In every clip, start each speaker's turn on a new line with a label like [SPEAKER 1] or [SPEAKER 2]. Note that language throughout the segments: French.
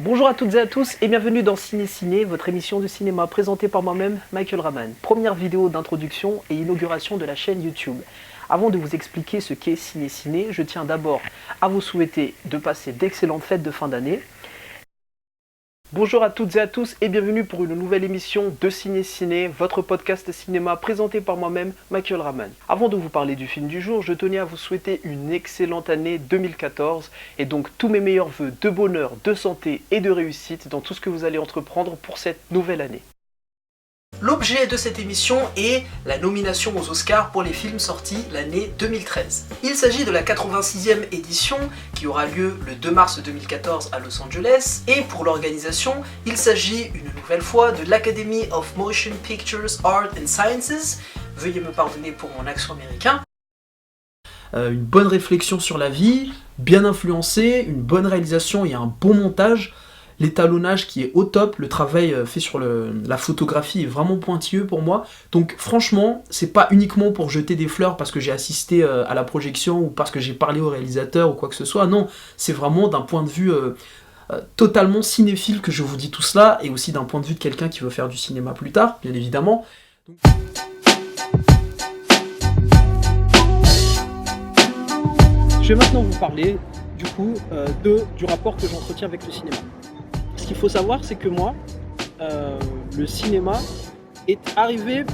[SPEAKER 1] Bonjour à toutes et à tous et bienvenue dans Ciné Ciné, votre émission de cinéma présentée par moi-même, Michael Raman. Première vidéo d'introduction et inauguration de la chaîne YouTube. Avant de vous expliquer ce qu'est Ciné Ciné, je tiens d'abord à vous souhaiter de passer d'excellentes fêtes de fin d'année. Bonjour à toutes et à tous et bienvenue pour une nouvelle émission de Ciné Ciné, votre podcast cinéma présenté par moi-même, Michael Raman. Avant de vous parler du film du jour, je tenais à vous souhaiter une excellente année 2014 et donc tous mes meilleurs vœux de bonheur, de santé et de réussite dans tout ce que vous allez entreprendre pour cette nouvelle année. L'objet de cette émission est la nomination aux Oscars pour les films sortis l'année 2013. Il s'agit de la 86e édition qui aura lieu le 2 mars 2014 à Los Angeles et pour l'organisation, il s'agit une nouvelle fois de l'Academy of Motion Pictures Art and Sciences. Veuillez me pardonner pour mon accent américain. Une bonne réflexion sur la vie, bien influencée, une bonne réalisation et un bon montage. L'étalonnage qui est au top, le travail fait sur la photographie est vraiment pointilleux pour moi. Donc franchement, c'est pas uniquement pour jeter des fleurs parce que j'ai assisté à la projection ou parce que j'ai parlé au réalisateur ou quoi que ce soit. Non, c'est vraiment d'un point de vue totalement cinéphile que je vous dis tout cela et aussi d'un point de vue de quelqu'un qui veut faire du cinéma plus tard, bien évidemment. Je vais maintenant vous parler du coup du rapport que j'entretiens avec le cinéma. Ce qu'il faut savoir, c'est que moi, le cinéma est arrivé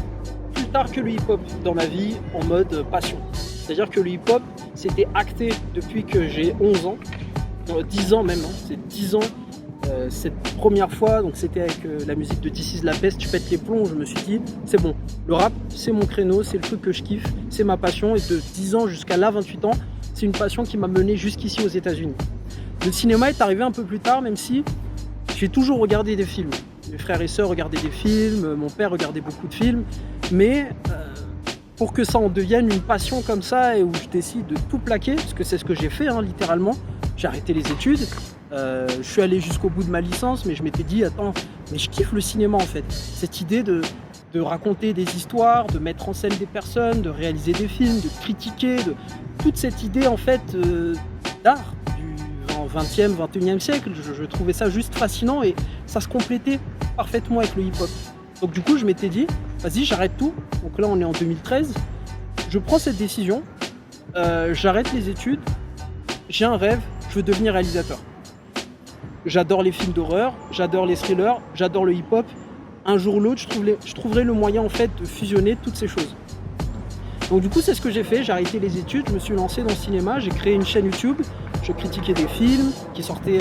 [SPEAKER 1] plus tard que le hip-hop dans ma vie en mode passion. C'est-à-dire que le hip-hop, c'était acté depuis que j'ai 11 ans, 10 ans même, hein, c'est 10 ans. Cette première fois, donc c'était avec la musique de This Is La Peste, Tu pètes les plombs, je me suis dit, c'est bon, le rap, c'est mon créneau, c'est le truc que je kiffe, c'est ma passion, et de 10 ans jusqu'à là, 28 ans, c'est une passion qui m'a mené jusqu'ici aux États-Unis. Le cinéma est arrivé un peu plus tard, même si j'ai toujours regardé des films. Mes frères et sœurs regardaient des films, mon père regardait beaucoup de films, mais pour que ça en devienne une passion comme ça et où je décide de tout plaquer, parce que c'est ce que j'ai fait littéralement, j'ai arrêté les études, je suis allé jusqu'au bout de ma licence, mais je m'étais dit, attends, mais je kiffe le cinéma en fait. Cette idée de raconter des histoires, de mettre en scène des personnes, de réaliser des films, de critiquer, toute cette idée en fait d'art. 20e, 21e siècle, je trouvais ça juste fascinant et ça se complétait parfaitement avec le hip-hop. Donc du coup, je m'étais dit, vas-y, j'arrête tout. Donc là, on est en 2013. Je prends cette décision, j'arrête les études, j'ai un rêve, je veux devenir réalisateur. J'adore les films d'horreur, j'adore les thrillers, j'adore le hip-hop. Un jour ou l'autre, je trouverai le moyen en fait de fusionner toutes ces choses. Donc du coup, c'est ce que j'ai fait, j'ai arrêté les études, je me suis lancé dans le cinéma, j'ai créé une chaîne YouTube, je critiquais des films qui sortaient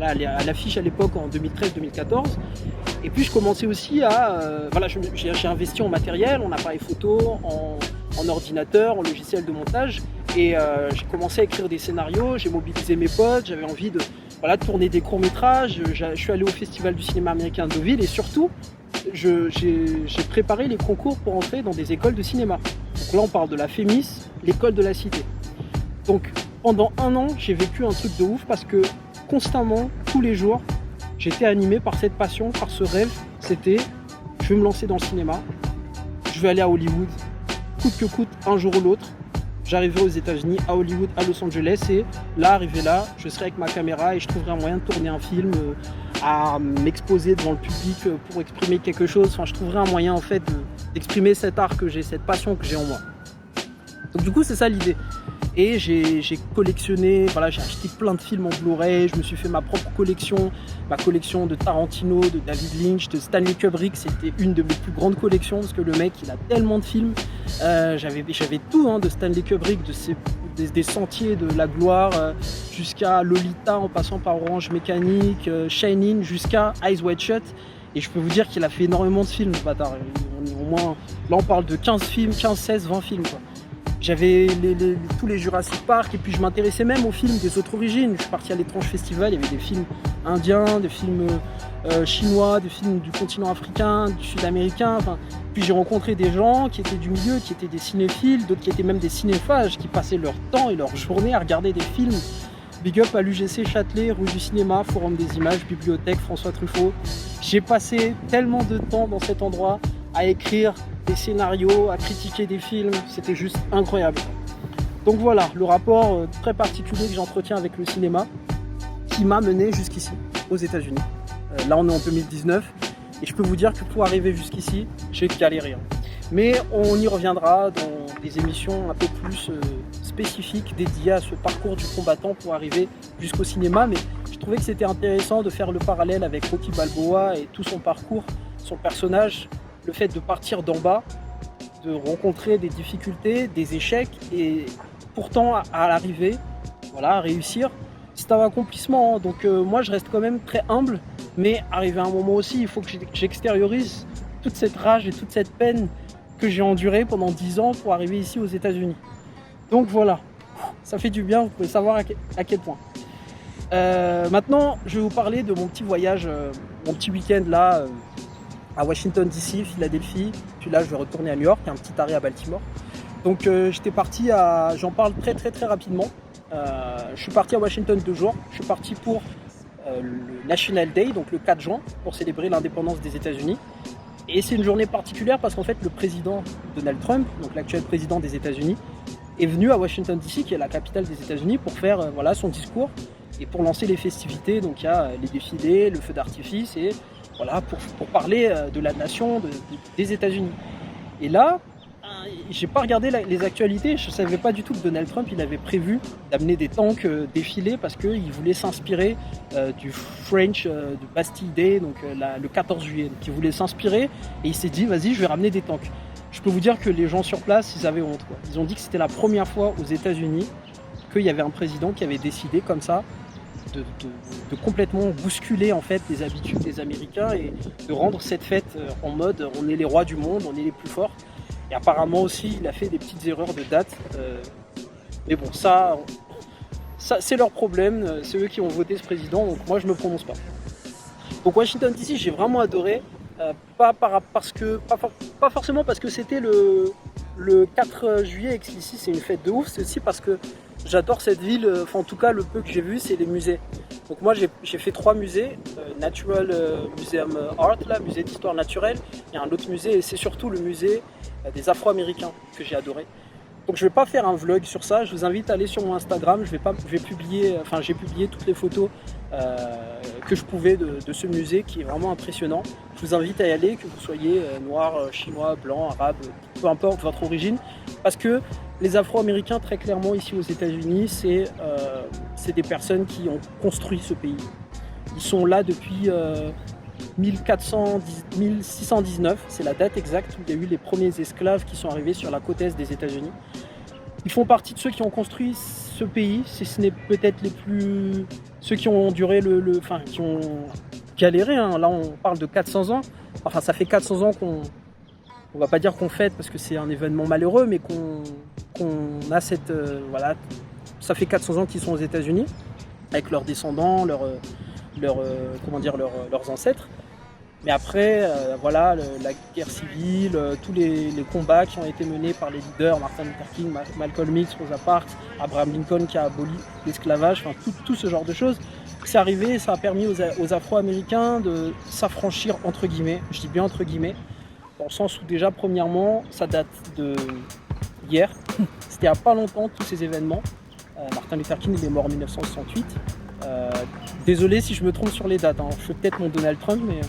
[SPEAKER 1] à l'affiche à l'époque en 2013-2014. Et puis je commençais aussi j'ai investi en matériel, en appareil photo, en ordinateur, en logiciel de montage. Et j'ai commencé à écrire des scénarios, j'ai mobilisé mes potes, j'avais envie de tourner des courts-métrages. Je suis allé au Festival du cinéma américain de Deauville et surtout, j'ai préparé les concours pour entrer dans des écoles de cinéma. Donc là, on parle de la FEMIS, l'école de la Cité. Donc, pendant un an, j'ai vécu un truc de ouf parce que constamment, tous les jours, j'étais animé par cette passion, par ce rêve. C'était, je vais me lancer dans le cinéma, je vais aller à Hollywood, coûte que coûte, un jour ou l'autre. J'arriverai aux États-Unis, à Hollywood, à Los Angeles, et là, arrivé là, je serai avec ma caméra et je trouverai un moyen de tourner un film, à m'exposer devant le public pour exprimer quelque chose. Enfin, je trouverai un moyen en fait d'exprimer cet art que j'ai, cette passion que j'ai en moi. Donc du coup, c'est ça l'idée. Et j'ai collectionné, j'ai acheté plein de films en Blu-ray, je me suis fait ma propre collection, ma collection de Tarantino, de David Lynch, de Stanley Kubrick, c'était une de mes plus grandes collections parce que le mec il a tellement de films, j'avais tout de Stanley Kubrick, des Sentiers de la Gloire jusqu'à Lolita en passant par Orange Mécanique, Shining jusqu'à Eyes Wide Shut. Et je peux vous dire qu'il a fait énormément de films, ce bâtard. Au moins, là on parle de 15 films, 15, 16, 20 films quoi. J'avais tous les Jurassic Park et puis je m'intéressais même aux films des autres origines. Je suis parti à l'étrange festival, il y avait des films indiens, des films chinois, des films du continent africain, du sud-américain. Puis j'ai rencontré des gens qui étaient du milieu, qui étaient des cinéphiles, d'autres qui étaient même des cinéphages, qui passaient leur temps et leur journée à regarder des films. Big up à l'UGC Châtelet, rue du cinéma, Forum des images, bibliothèque, François Truffaut. J'ai passé tellement de temps dans cet endroit à écrire des scénarios, à critiquer des films, c'était juste incroyable. Donc voilà, le rapport très particulier que j'entretiens avec le cinéma qui m'a mené jusqu'ici. aux États-Unis. Là, on est en 2019 et je peux vous dire que pour arriver jusqu'ici, j'ai galéré. Mais on y reviendra dans des émissions un peu plus spécifiques dédiées à ce parcours du combattant pour arriver jusqu'au cinéma. Mais je trouvais que c'était intéressant de faire le parallèle avec Rocky Balboa et tout son parcours, son personnage, le fait de partir d'en bas, de rencontrer des difficultés, des échecs et pourtant à l'arrivée, voilà, à réussir. C'est un accomplissement, donc moi je reste quand même très humble, mais arrivé à un moment aussi, il faut que j'extériorise toute cette rage et toute cette peine que j'ai endurée pendant 10 ans pour arriver ici aux États-Unis. Donc voilà, ça fait du bien, vous pouvez savoir à quel point. Maintenant, je vais vous parler de mon petit voyage, mon petit week-end là, à Washington DC, Philadelphie, puis là je vais retourner à New York, un petit arrêt à Baltimore. Donc j'étais parti j'en parle très rapidement. Je suis parti à Washington 2 jours. Je suis parti pour le National Day, donc le 4 juin, pour célébrer l'indépendance des États-Unis. Et c'est une journée particulière parce qu'en fait, le président Donald Trump, donc l'actuel président des États-Unis, est venu à Washington DC, qui est la capitale des États-Unis, pour faire voilà, son discours et pour lancer les festivités. Donc il y a les défilés, le feu d'artifice et voilà, pour parler de la nation des États-Unis. Et là, j'ai pas regardé les actualités, je savais pas du tout que Donald Trump il avait prévu d'amener des tanks défiler parce qu'il voulait s'inspirer du French du Bastille Day, donc le 14 juillet. Donc il voulait s'inspirer et il s'est dit vas-y je vais ramener des tanks. Je peux vous dire que les gens sur place ils avaient honte, quoi. Ils ont dit que c'était la première fois aux États-Unis qu'il y avait un président qui avait décidé comme ça de complètement bousculer en fait les habitudes des Américains et de rendre cette fête en mode on est les rois du monde, on est les plus forts. Et apparemment aussi, il a fait des petites erreurs de date. Mais bon, ça c'est leur problème. C'est eux qui ont voté ce président, donc moi je ne me prononce pas. Donc Washington DC, j'ai vraiment adoré. Pas forcément parce que c'était le 4 juillet et que ici c'est une fête de ouf. C'est aussi parce que j'adore cette ville. Enfin, en tout cas, le peu que j'ai vu, c'est les musées. Donc moi j'ai fait 3 musées. Natural Museum Art, là, musée d'histoire naturelle. Il y a un autre musée et c'est surtout le musée des Afro-Américains que j'ai adoré. Donc je vais pas faire un vlog sur ça, je vous invite à aller sur mon Instagram, j'ai publié toutes les photos que je pouvais de ce musée qui est vraiment impressionnant. Je vous invite à y aller, que vous soyez noir, chinois, blanc, arabe, peu importe votre origine, parce que les Afro-Américains très clairement ici aux États-Unis, c'est des personnes qui ont construit ce pays. Ils sont là depuis 1619, c'est la date exacte où il y a eu les premiers esclaves qui sont arrivés sur la côte est des États-Unis. Ils font partie de ceux qui ont construit ce pays, si ce n'est peut-être ceux qui ont duré qui ont galéré. Hein. Là, on parle de 400 ans. Enfin, ça fait 400 ans on va pas dire qu'on fête parce que c'est un événement malheureux, mais qu'on a cette voilà. Ça fait 400 ans qu'ils sont aux États-Unis avec leurs descendants, leurs ancêtres. Mais après, voilà, la guerre civile, tous les combats qui ont été menés par les leaders, Martin Luther King, Malcolm X, Rosa Parks, Abraham Lincoln qui a aboli l'esclavage, enfin tout ce genre de choses, c'est arrivé et ça a permis aux Afro-Américains de s'affranchir, entre guillemets, je dis bien entre guillemets, dans le sens où déjà, premièrement, ça date de hier, c'était il n'y a pas longtemps tous ces événements. Martin Luther King il est mort en 1968. Désolé si je me trompe sur les dates, hein. Je fais peut-être mon Donald Trump, mais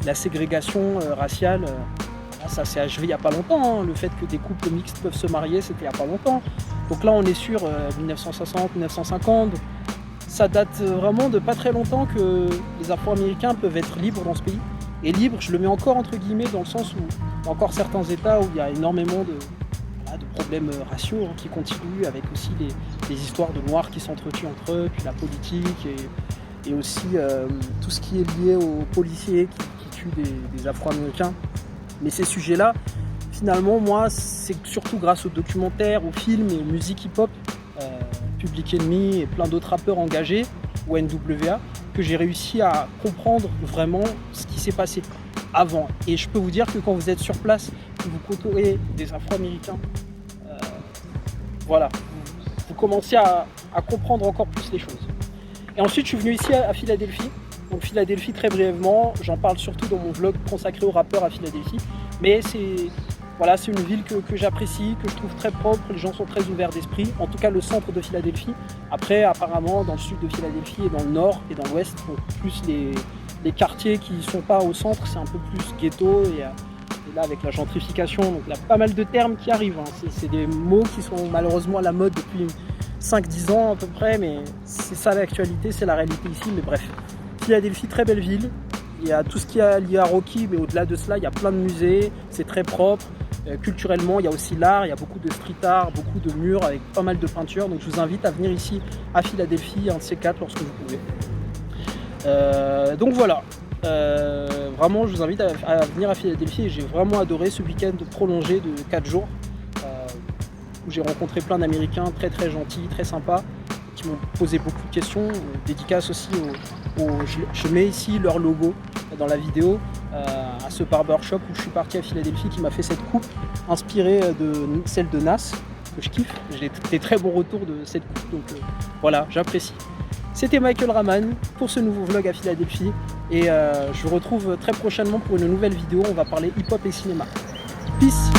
[SPEAKER 1] la ségrégation raciale, ça s'est achevé il n'y a pas longtemps. Hein. Le fait que des couples mixtes peuvent se marier, c'était il n'y a pas longtemps. Donc là, on est sur 1960, 1950. Ça date vraiment de pas très longtemps que les Afro-Américains peuvent être libres dans ce pays. Et libre, je le mets encore entre guillemets dans le sens où il y a encore certains États où il y a énormément de problèmes raciaux qui continuent, avec aussi les histoires de noirs qui s'entretuent entre eux, puis la politique et aussi tout ce qui est lié aux policiers qui tuent des Afro-Américains. Mais ces sujets-là, finalement, moi, c'est surtout grâce aux documentaires, aux films et aux musiques hip-hop, Public Enemy et plein d'autres rappeurs engagés, ou NWA, que j'ai réussi à comprendre vraiment ce qui s'est passé avant. Et je peux vous dire que quand vous êtes sur place, que vous côtoyez des Afro-Américains, voilà, vous commencez à comprendre encore plus les choses. Et ensuite, je suis venu ici à Philadelphie. Donc Philadelphie, très brièvement, j'en parle surtout dans mon vlog consacré aux rappeurs à Philadelphie. Mais Voilà, c'est une ville que j'apprécie, que je trouve très propre, les gens sont très ouverts d'esprit, en tout cas le centre de Philadelphie. Après, apparemment, dans le sud de Philadelphie et dans le nord et dans l'ouest, plus les quartiers qui ne sont pas au centre, c'est un peu plus ghetto. Et là, avec la gentrification, donc il y a pas mal de termes qui arrivent. Hein. C'est des mots qui sont malheureusement à la mode depuis 5-10 ans à peu près, mais c'est ça l'actualité, c'est la réalité ici. Mais bref, Philadelphie, très belle ville. Il y a tout ce qui est lié à Rocky, mais au-delà de cela, il y a plein de musées, c'est très propre. Culturellement, il y a aussi l'art, il y a beaucoup de street art, beaucoup de murs avec pas mal de peintures. Donc je vous invite à venir ici à Philadelphie, un de ces quatre lorsque vous pouvez. Donc voilà, vraiment je vous invite à venir à Philadelphie et j'ai vraiment adoré ce week-end prolongé de 4 jours où j'ai rencontré plein d'Américains très très gentils, très sympas, qui m'ont posé beaucoup de questions. Dédicace aussi je mets ici leur logo dans la vidéo, à ce barbershop où je suis parti à Philadelphie qui m'a fait cette coupe inspirée de celle de Nas, que je kiffe. J'ai des très bons retours de cette coupe, donc voilà, j'apprécie. C'était Michael Rahman pour ce nouveau vlog à Philadelphie et je vous retrouve très prochainement pour une nouvelle vidéo. On va parler hip-hop et cinéma. Peace!